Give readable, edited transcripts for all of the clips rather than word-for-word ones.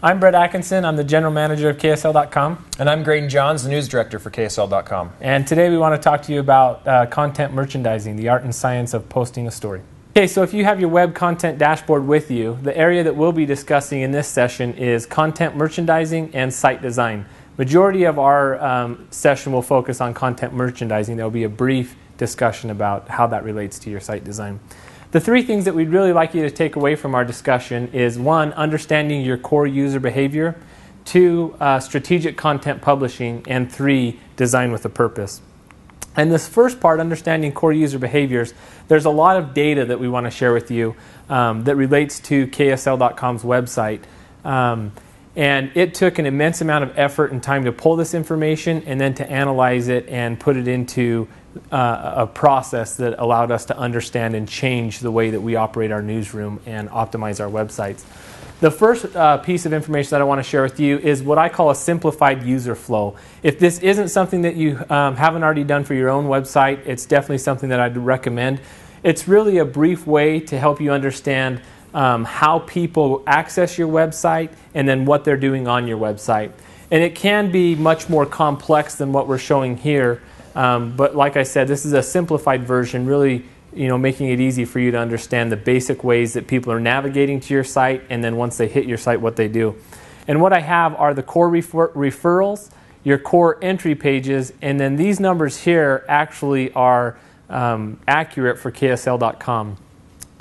I'm Brett Atkinson. I'm the General Manager of KSL.com. And I'm Graydon Johns, the News Director for KSL.com. And today we want to talk to you about content merchandising, the art and science of posting a story. Okay, so if you have your web content dashboard with you, the area that we'll be discussing in this session is content merchandising and site design. Majority of our session will focus on content merchandising. There will be a brief discussion about how that relates to your site design. The three things that we'd really like you to take away from our discussion is 1, understanding your core user behavior, 2, strategic content publishing, and 3, design with a purpose. And this first part, understanding core user behaviors, there's a lot of data that we want to share with you that relates to KSL.com's website. And it took an immense amount of effort and time to pull this information and then to analyze it and put it into a process that allowed us to understand and change the way that we operate our newsroom and optimize our websites. The first piece of information that I want to share with you is what I call a simplified user flow. If this isn't something that you haven't already done for your own website, it's definitely something that I'd recommend. It's really a brief way to help you understand how people access your website and then what they're doing on your website. And it can be much more complex than what we're showing here. But like I said, this is a simplified version, really making it easy for you to understand the basic ways that people are navigating to your site, and then once they hit your site, what they do. And what I have are the core referrals, your core entry pages, and then these numbers here actually are accurate for KSL.com.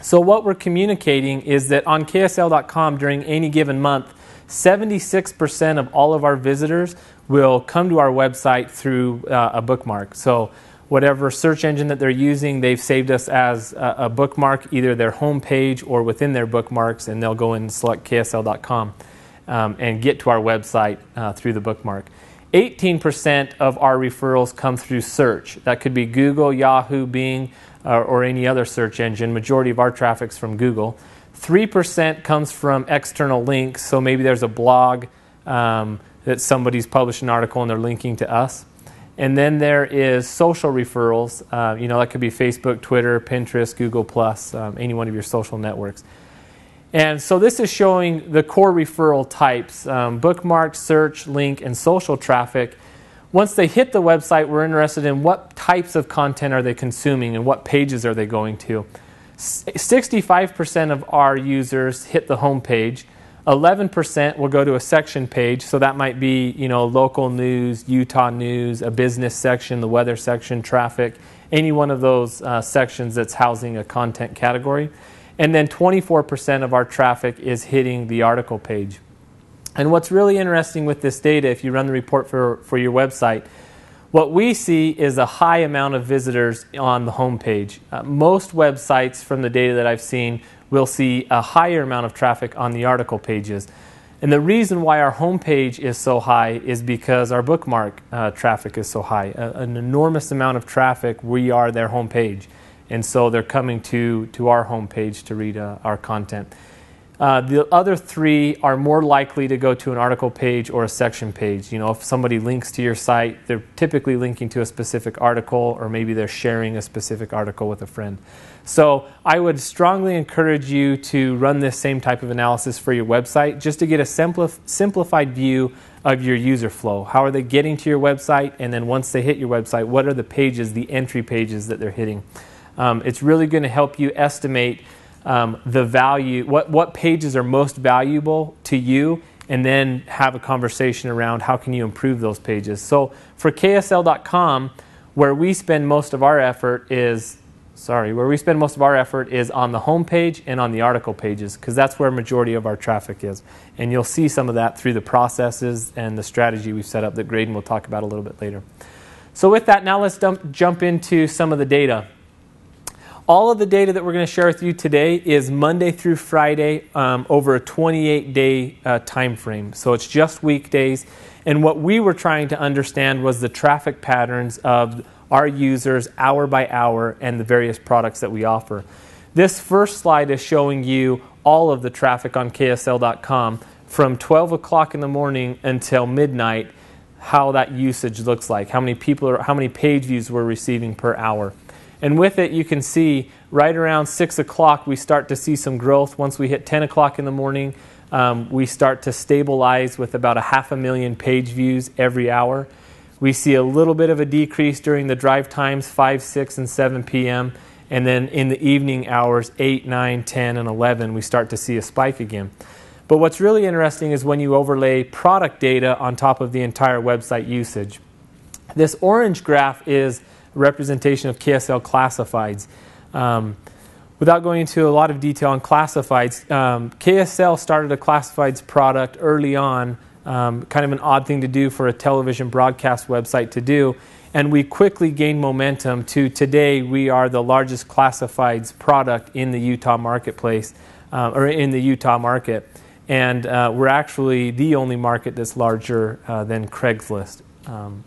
So what we're communicating is that on KSL.com during any given month, 76% of all of our visitors will come to our website through a bookmark. So whatever search engine that they're using, they've saved us as a bookmark, either their home page or within their bookmarks, and they'll go and select KSL.com and get to our website through the bookmark. 18% of our referrals come through search. That could be Google, Yahoo, Bing, or any other search engine. Majority of our traffic's from Google. 3% comes from external links, so maybe there's a blog that somebody's published an article and they're linking to us. And then there is social referrals. That could be Facebook, Twitter, Pinterest, Google+, any one of your social networks. And so this is showing the core referral types, bookmark, search, link, and social traffic. Once they hit the website, we're interested in what types of content are they consuming and what pages are they going to. 65% of our users hit the home page. 11% will go to a section page, so that might be local news, Utah news, a business section, the weather section, traffic, any one of those sections that's housing a content category. And then 24% of our traffic is hitting the article page. And what's really interesting with this data, if you run the report for your website, what we see is a high amount of visitors on the home page. Most websites, from the data that I've seen, will see a higher amount of traffic on the article pages. And the reason why our home page is so high is because our bookmark traffic is so high. An enormous amount of traffic, we are their home page. And so they're coming to our home page to read our content. The other 3 are more likely to go to an article page or a section page. If somebody links to your site, they're typically linking to a specific article, or maybe they're sharing a specific article with a friend. So I would strongly encourage you to run this same type of analysis for your website, just to get a simplified view of your user flow. How are they getting to your website? And then once they hit your website, what are the pages, the entry pages that they're hitting? It's really going to help you estimate the value, what pages are most valuable to you, and then have a conversation around how can you improve those pages. So for KSL.com, where we spend most of our effort is on the home page and on the article pages, because that's where a majority of our traffic is. And you'll see some of that through the processes and the strategy we've set up that Graydon will talk about a little bit later. So with that, now let's jump into some of the data. All of the data that we're going to share with you today is Monday through Friday over a 28-day time frame. So it's just weekdays. And what we were trying to understand was the traffic patterns of our users hour by hour and the various products that we offer. This first slide is showing you all of the traffic on KSL.com from 12 o'clock in the morning until midnight, how that usage looks like, how many page views we're receiving per hour. And with it, you can see right around 6 o'clock, we start to see some growth. Once we hit 10 o'clock in the morning, we start to stabilize with about 500,000 page views every hour. We see a little bit of a decrease during the drive times, 5, 6, and 7 p.m., and then in the evening hours, 8, 9, 10, and 11, we start to see a spike again. But what's really interesting is when you overlay product data on top of the entire website usage. This orange graph is a representation of KSL classifieds. Without going into a lot of detail on classifieds, KSL started a classifieds product early on, kind of an odd thing to do for a television broadcast website to do, and we quickly gained momentum to today we are the largest classifieds product in the Utah marketplace, or in the Utah market, and we're actually the only market that's larger than Craigslist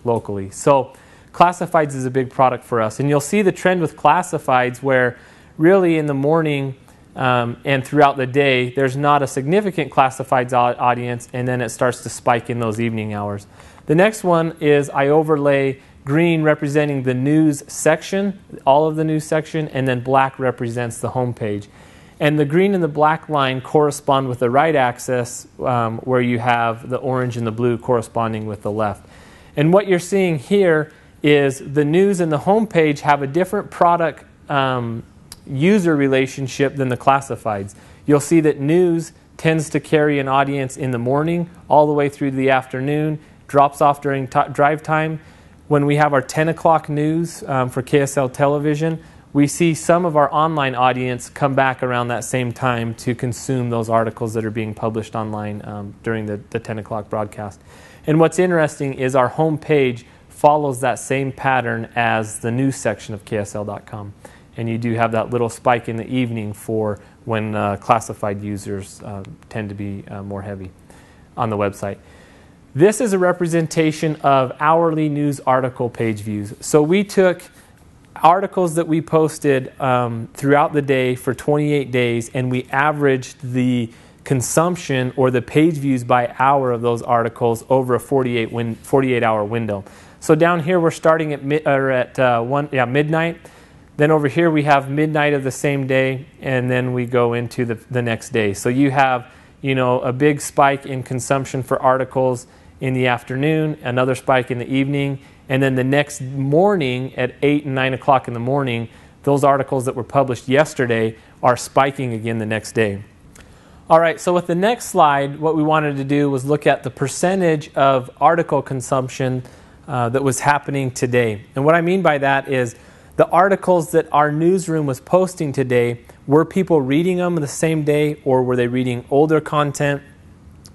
locally. So classifieds is a big product for us, and you'll see the trend with classifieds where really in the morning and throughout the day, there's not a significant classifieds audience, and then it starts to spike in those evening hours. The next one is I overlay green representing the news section, all of the news section, and then black represents the home page. And the green and the black line correspond with the right axis, where you have the orange and the blue corresponding with the left. And what you're seeing here is the news and the home page have a different product user relationship than the classifieds. You'll see that news tends to carry an audience in the morning all the way through the afternoon, drops off during drive time. When we have our 10 o'clock news for KSL television, we see some of our online audience come back around that same time to consume those articles that are being published online during the 10 o'clock broadcast. And what's interesting is our home page follows that same pattern as the news section of KSL.com. And you do have that little spike in the evening for when classified users tend to be more heavy on the website. This is a representation of hourly news article page views. So we took articles that we posted throughout the day for 28 days, and we averaged the consumption or the page views by hour of those articles over a 48-hour window. So down here we're starting at midnight. Then over here we have midnight of the same day, and then we go into the next day. So you have, a big spike in consumption for articles in the afternoon, another spike in the evening, and then the next morning at 8 and 9 o'clock in the morning, those articles that were published yesterday are spiking again the next day. All right, so with the next slide, what we wanted to do was look at the percentage of article consumption that was happening today. And what I mean by that is the articles that our newsroom was posting today, were people reading them the same day, or were they reading older content?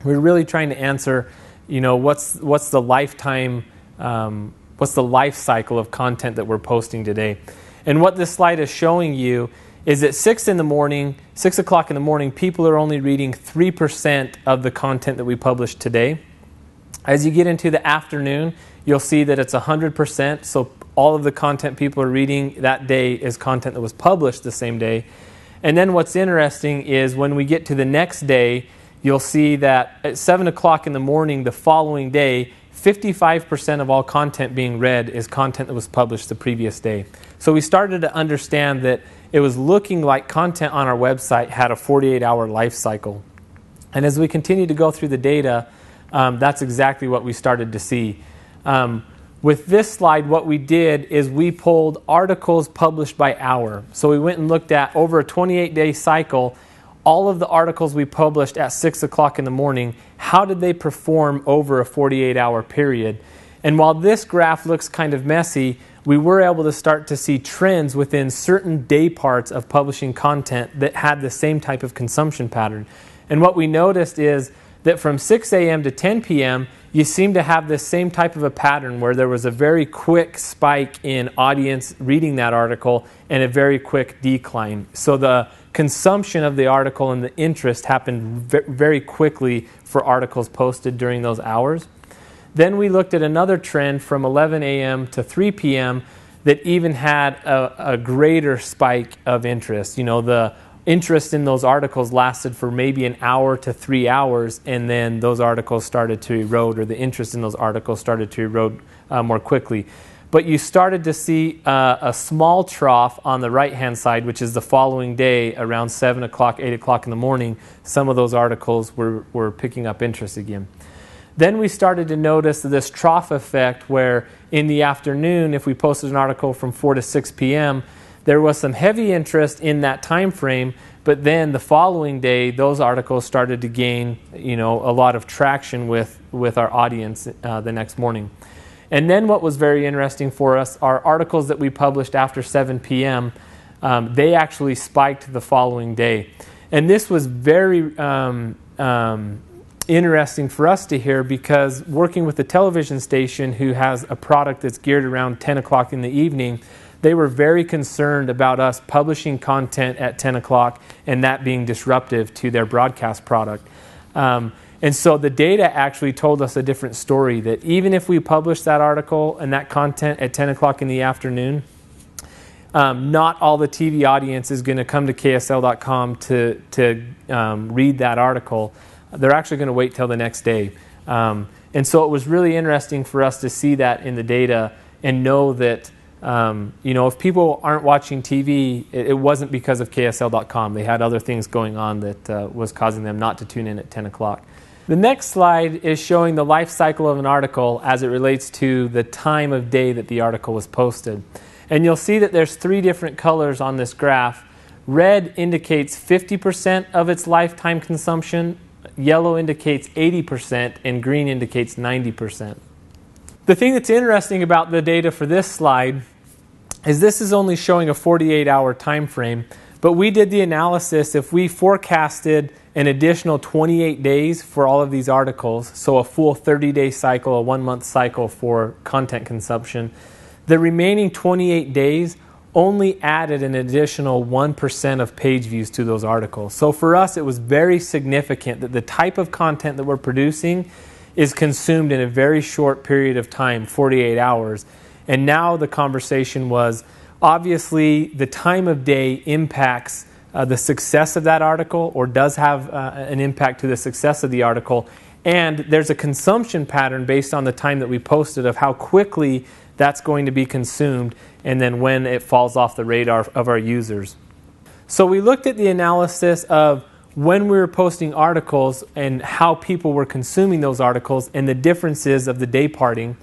We're really trying to answer, what's the lifetime, what's the life cycle of content that we're posting today. And what this slide is showing you is at 6 o'clock in the morning, people are only reading 3% of the content that we published today. As you get into the afternoon, you'll see that it's 100%. So all of the content people are reading that day is content that was published the same day. And then what's interesting is when we get to the next day, you'll see that at 7 o'clock in the morning the following day, 55% of all content being read is content that was published the previous day. So we started to understand that it was looking like content on our website had a 48-hour life cycle. And as we continue to go through the data, that's exactly what we started to see. With this slide, what we did is we pulled articles published by hour. So we went and looked at, over a 28-day cycle, all of the articles we published at 6 o'clock in the morning, how did they perform over a 48-hour period? And while this graph looks kind of messy, we were able to start to see trends within certain day parts of publishing content that had the same type of consumption pattern. And what we noticed is that from 6 a.m. to 10 p.m., you seem to have this same type of a pattern where there was a very quick spike in audience reading that article and a very quick decline. So the consumption of the article and the interest happened very quickly for articles posted during those hours. Then we looked at another trend from 11 a.m. to 3 p.m. that even had a greater spike of interest. The interest in those articles lasted for maybe an hour to 3 hours, and then those articles started to erode, or the interest in those articles started to erode more quickly. but you started to see a small trough on the right-hand side, which is the following day around 7 o'clock, 8 o'clock in the morning. Some of those articles were picking up interest again. Then we started to notice this trough effect where in the afternoon, if we posted an article from 4 to 6 p.m., there was some heavy interest in that time frame, but then the following day, those articles started to gain, a lot of traction with our audience the next morning. And then what was very interesting for us, our articles that we published after 7 p.m., they actually spiked the following day. And this was very interesting for us to hear, because working with a television station who has a product that's geared around 10 o'clock in the evening, they were very concerned about us publishing content at 10 o'clock and that being disruptive to their broadcast product. And so the data actually told us a different story, that even if we published that article and that content at 10 o'clock in the afternoon, not all the TV audience is going to come to KSL.com to read that article. They're actually going to wait till the next day. And so it was really interesting for us to see that in the data and know that if people aren't watching TV, it wasn't because of KSL.com. They had other things going on that was causing them not to tune in at 10 o'clock. The next slide is showing the life cycle of an article as it relates to the time of day that the article was posted. And you'll see that there's 3 different colors on this graph. Red indicates 50% of its lifetime consumption, yellow indicates 80%, and green indicates 90%. The thing that's interesting about the data for this slide is this is only showing a 48-hour time frame, but we did the analysis. If we forecasted an additional 28 days for all of these articles, so a full 30-day cycle, a 1-month cycle for content consumption, the remaining 28 days only added an additional 1% of page views to those articles. So for us, it was very significant that the type of content that we're producing is consumed in a very short period of time, 48 hours. And now the conversation was, obviously, the time of day impacts the success of that article, or does have an impact to the success of the article. And there's a consumption pattern based on the time that we posted of how quickly that's going to be consumed, and then when it falls off the radar of our users. So we looked at the analysis of when we were posting articles and how people were consuming those articles and the differences of the day parting.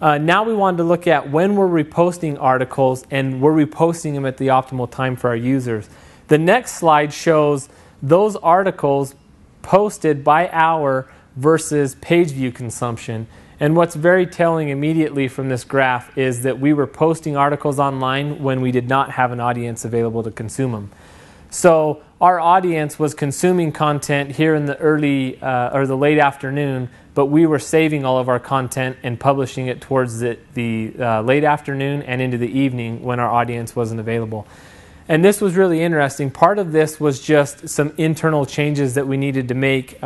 Now we wanted to look at when we're reposting articles and we're reposting them at the optimal time for our users. The next slide shows those articles posted by hour versus page view consumption. And what's very telling immediately from this graph is that we were posting articles online when we did not have an audience available to consume them. So our audience was consuming content here in the early or the late afternoon, but we were saving all of our content and publishing it towards the late afternoon and into the evening when our audience wasn't available. And this was really interesting. Part of this was just some internal changes that we needed to make.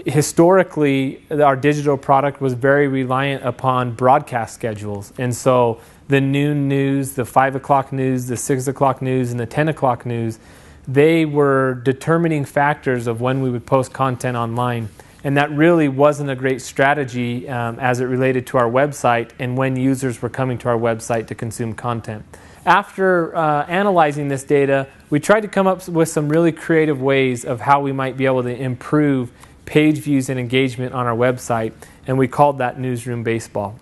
Historically, our digital product was very reliant upon broadcast schedules. And so the noon news, the 5 o'clock news, the 6 o'clock news, and the 10 o'clock news, they were determining factors of when we would post content online. And that really wasn't a great strategy as it related to our website and when users were coming to our website to consume content. After analyzing this data, we tried to come up with some really creative ways of how we might be able to improve page views and engagement on our website, and we called that Newsroom Baseball.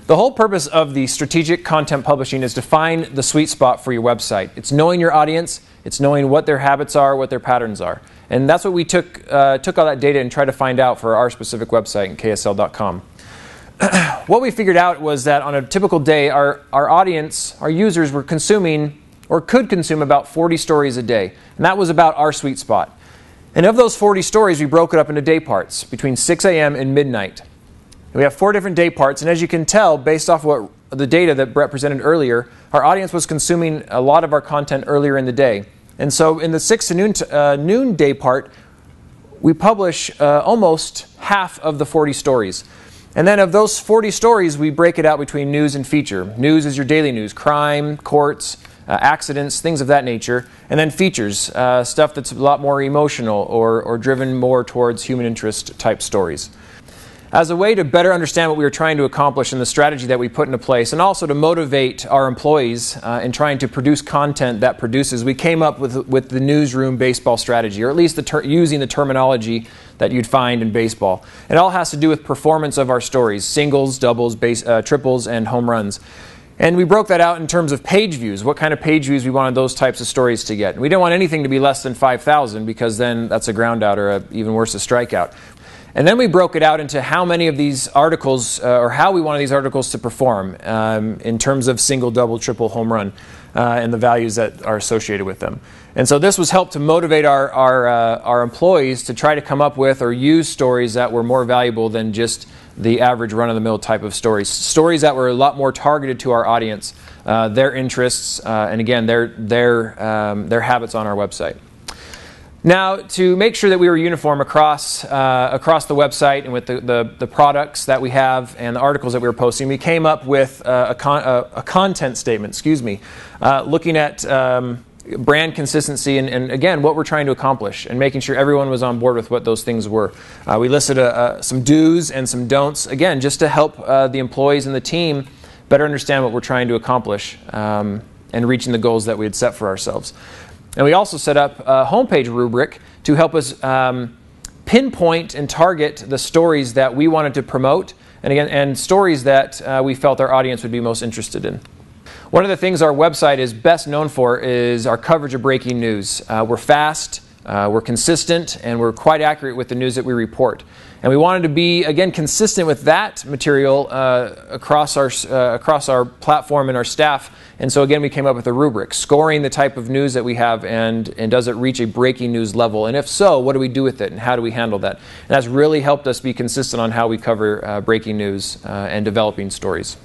The whole purpose of the strategic content publishing is to find the sweet spot for your website. It's knowing your audience, it's knowing what their habits are, what their patterns are. And that's what we took all that data and tried to find out for our specific website, KSL.com. What we figured out was that on a typical day, our audience, our users were consuming or could consume about 40 stories a day. And that was about our sweet spot. And of those 40 stories, we broke it up into day parts between 6 a.m. and midnight. We have 4 different day parts, and as you can tell, based off what the data that Brett presented earlier, our audience was consuming a lot of our content earlier in the day. And so in the 6 to noon day part, we publish almost half of the 40 stories. And then of those 40 stories, we break it out between news and feature. News is your daily news, crime, courts, accidents, things of that nature. And then features, stuff that's a lot more emotional or driven more towards human interest type stories. As a way to better understand what we were trying to accomplish and the strategy that we put into place, and also to motivate our employees in trying to produce content that produces, we came up with the newsroom baseball strategy, or at least using the terminology that you'd find in baseball. It all has to do with performance of our stories, singles, doubles, triples, and home runs. And we broke that out in terms of page views, what kind of page views we wanted those types of stories to get. And we didn't want anything to be less than 5,000 because then that's a ground out or even worse, a strikeout. And then we broke it out into how many of these articles, or how we wanted these articles to perform in terms of single, double, triple, home run, and the values that are associated with them. And so this was helped to motivate our employees to try to come up with or use stories that were more valuable than just the average run-of-the-mill type of stories. Stories that were a lot more targeted to our audience, their interests, and again, their habits on our website. Now, to make sure that we were uniform across the website and with the products that we have and the articles that we were posting, we came up with a content statement, looking at brand consistency and again, what we're trying to accomplish and making sure everyone was on board with what those things were. We listed some do's and some don'ts, again, just to help the employees and the team better understand what we're trying to accomplish and reaching the goals that we had set for ourselves. And we also set up a homepage rubric to help us pinpoint and target the stories that we wanted to promote, and stories that we felt our audience would be most interested in. One of the things our website is best known for is our coverage of breaking news. We're fast, we're consistent, and we're quite accurate with the news that we report. And we wanted to be, again, consistent with that material across our platform and our staff. And so, again, we came up with a rubric, scoring the type of news that we have and does it reach a breaking news level? And if so, what do we do with it and how do we handle that? And that's really helped us be consistent on how we cover breaking news and developing stories.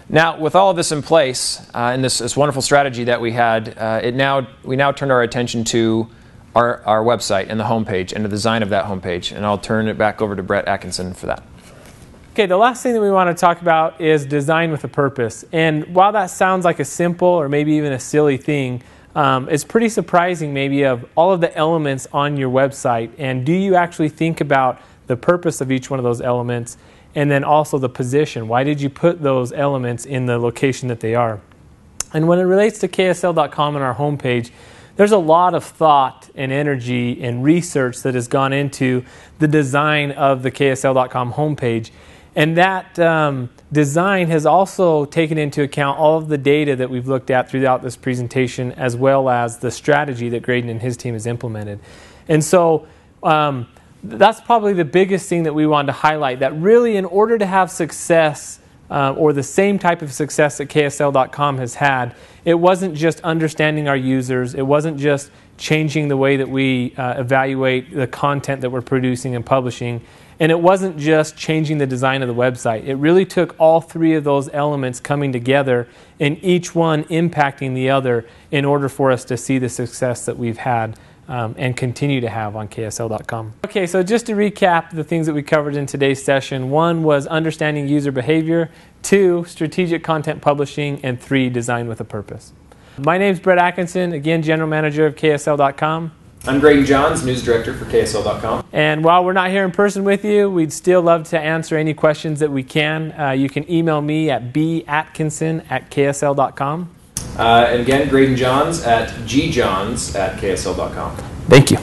Now, with all of this in place and this wonderful strategy that we had, we now turned our attention to our website and the homepage and the design of that homepage. And I'll turn it back over to Brett Atkinson for that. Okay, the last thing that we want to talk about is design with a purpose. And while that sounds like a simple or maybe even a silly thing, it's pretty surprising maybe of all of the elements on your website. And do you actually think about the purpose of each one of those elements and then also the position? Why did you put those elements in the location that they are? And when it relates to KSL.com and our homepage, there's a lot of thought and energy and research that has gone into the design of the KSL.com homepage. And that design has also taken into account all of the data that we've looked at throughout this presentation, as well as the strategy that Graydon and his team has implemented. And so that's probably the biggest thing that we wanted to highlight, that really in order to have success or the same type of success that KSL.com has had, it wasn't just understanding our users, it wasn't just changing the way that we evaluate the content that we're producing and publishing, and it wasn't just changing the design of the website. It really took all three of those elements coming together and each one impacting the other in order for us to see the success that we've had and continue to have on KSL.com. Okay, so just to recap the things that we covered in today's session. 1 was understanding user behavior, 2, strategic content publishing, and 3, design with a purpose. My name's Brett Atkinson, again, General Manager of KSL.com. I'm Graydon Johns, News Director for KSL.com. And while we're not here in person with you, we'd still love to answer any questions that we can. You can email me at batkinson@ksl.com. And again, Graydon Johns at gjohns@ksl.com. Thank you.